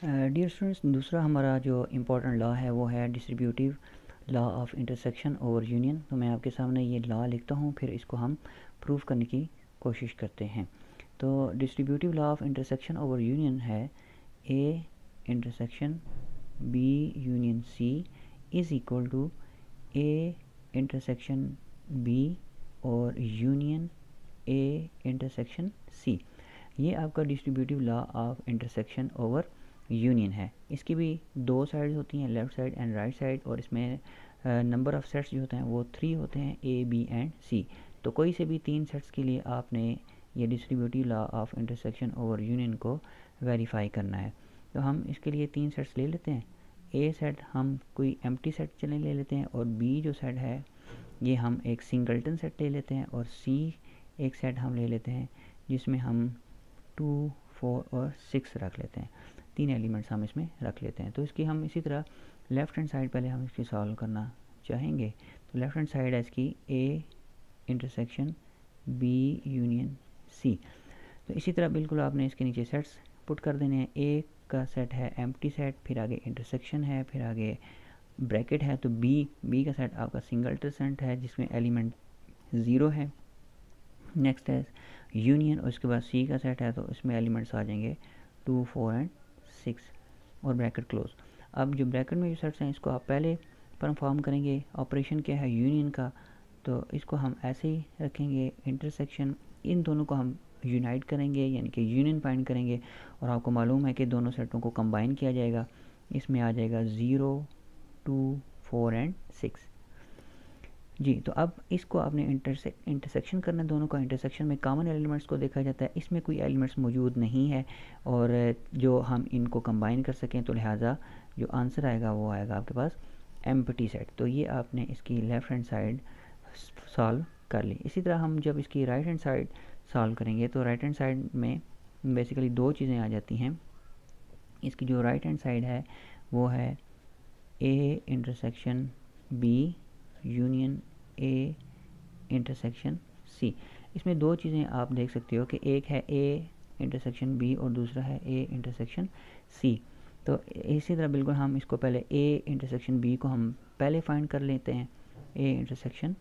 Dear students, दूसरा हमारा जो इम्पोर्टेंट लॉ है वो है distributive law of intersection over union. तो मैं आपके सामने ये लॉ लिखता हूँ, फिर इसको हम प्रूव करने की कोशिश करते हैं। तो distributive law of intersection over union है A intersection B union C is equal to A intersection B और यूनियन ए इंटरसेक्शन सी। ये आपका distributive law of intersection over union है। इसकी भी दो साइड्स होती हैं, left side and right side, और इसमें नंबर ऑफ़ सेट्स जो होते हैं वो 3 होते हैं, ए बी एंड सी। तो कोई से भी 3 सेट्स के लिए आपने ये distributive law of intersection over union को वेरीफाई करना है। तो हम इसके लिए 3 सेट्स ले लेते हैं। ए सेट हम कोई एम्प्टी सेट चले ले लेते हैं, और बी जो सेट है ये हम एक सिंगल्टन सेट ले लेते हैं, और सी एक सेट हम ले लेते हैं जिसमें हम 2, 4 और 6 रख लेते हैं। 3 एलिमेंट्स हम इसमें रख लेते हैं। तो इसकी हम इसी तरह लेफ़्ट हैंड साइड पहले हम इसकी सॉल्व करना चाहेंगे। तो लेफ़्ट हैंड साइड है इसकी A intersection B union C. तो इसी तरह बिल्कुल आपने इसके नीचे सेट्स पुट कर देने हैं। ए का सेट है एम्प्टी सेट, फिर आगे इंटरसेक्शन है, फिर आगे ब्रैकेट है। तो बी का सेट आपका सिंगल्टन सेट है जिसमें एलिमेंट 0 है। नेक्स्ट है यूनियन, और उसके बाद सी का सेट है तो इसमें एलिमेंट्स आ जाएंगे 2, 4 एंड 6 और ब्रैकेट क्लोज। अब जो ब्रैकेट में जो सेट्स हैं इसको आप पहले परफॉर्म करेंगे। ऑपरेशन क्या है यूनियन का, तो इसको हम ऐसे ही रखेंगे। इंटरसेक्शन, इन दोनों को हम यूनाइट करेंगे यानी कि यूनियन फाइंड करेंगे, और आपको मालूम है कि दोनों सेटों को कंबाइन किया जाएगा। इसमें आ जाएगा 0, 2, 4 एंड 6 जी। तो अब इसको आपने इंटरसेक्शन करना है दोनों का। इंटरसेक्शन में कॉमन एलिमेंट्स को देखा जाता है, इसमें कोई एलिमेंट्स मौजूद नहीं है और जो हम इनको कंबाइन कर सकें, तो लिहाजा जो आंसर आएगा वो आएगा आपके पास एम्प्टी सेट। तो ये आपने इसकी लेफ़्ट हैंड साइड सॉल्व कर ली। इसी तरह हम जब इसकी राइट हैंड साइड सॉल्व करेंगे तो राइट हैंड साइड में बेसिकली 2 चीज़ें आ जाती हैं। इसकी जो राइट हैंड साइड है वो है A intersection B union A intersection C. इसमें 2 चीज़ें आप देख सकते हो कि एक है ए इंटरसेक्शन बी और दूसरा है ए इंटरसेक्शन सी। तो इसी तरह बिल्कुल हम इसको पहले ए इंटरसेक्शन बी को हम पहले फाइंड कर लेते हैं। ए इंटरसेक्शन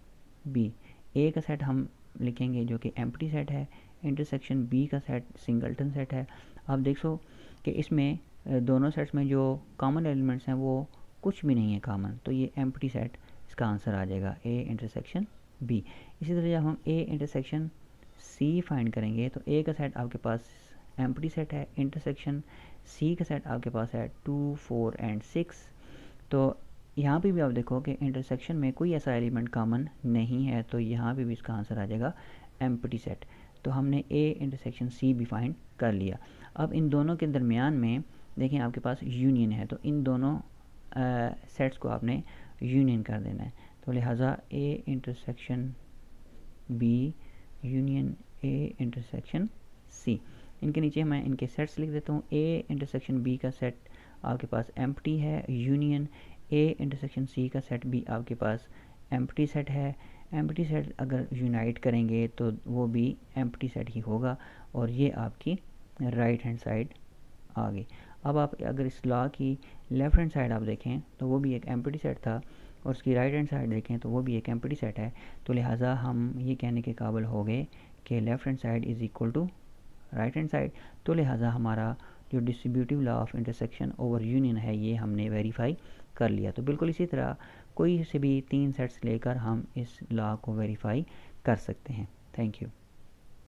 बी, ए का सेट हम लिखेंगे जो कि एम्प्टी सेट है, इंटरसेक्शन बी का सेट सिंगल्टन सेट है। आप देखो कि इसमें दोनों सेट्स में जो कॉमन एलिमेंट्स हैं वो कुछ भी नहीं है कॉमन, तो ये एम्प्टी सेट इसका आंसर आ जाएगा ए इंटरसेक्शन बी। इसी तरह जब हम ए इंटरसेक्शन सी फाइंड करेंगे तो ए का सेट आपके पास एम्प्टी सेट है, इंटरसेक्शन सी का सेट आपके पास है 2, 4 एंड 6। तो यहाँ पे भी आप देखो कि इंटरसेक्शन में कोई ऐसा एलिमेंट कॉमन नहीं है, तो यहाँ पे भी इसका आंसर आ जाएगा एम्प्टी सेट। तो हमने ए इंटरसेक्शन सी भी फाइंड कर लिया। अब इन दोनों के दरमियान में देखें आपके पास यूनियन है, तो इन दोनों सेट्स को आपने यूनियन कर देना है। तो लिहाजा A intersection B union A intersection C. इनके नीचे मैं इनके सेट्स लिख देता हूँ। ए इंटरसेक्शन बी का सेट आपके पास एम्प्टी है, यूनियन ए इंटरसेक्शन सी का सेट भी आपके पास एम्प्टी सेट है। एम्प्टी सेट अगर यूनाइट करेंगे तो वो भी एम्प्टी सेट ही होगा, और ये आपकी राइट हैंड साइड आ गई। अब आप अगर इस लॉ की लेफ़्ट हैंड साइड आप देखें तो वो भी एक एम्प्टी सेट था, और उसकी राइट हैंड साइड देखें तो वो भी एक एम्प्टी सेट है। तो लिहाजा हम ये कहने के काबिल हो गए कि left hand side is equal to right hand side. तो लिहाजा हमारा जो distributive law of intersection over union है ये हमने वेरीफाई कर लिया। तो बिल्कुल इसी तरह कोई से भी 3 सेट्स लेकर हम इस लॉ को वेरीफाई कर सकते हैं। Thank you.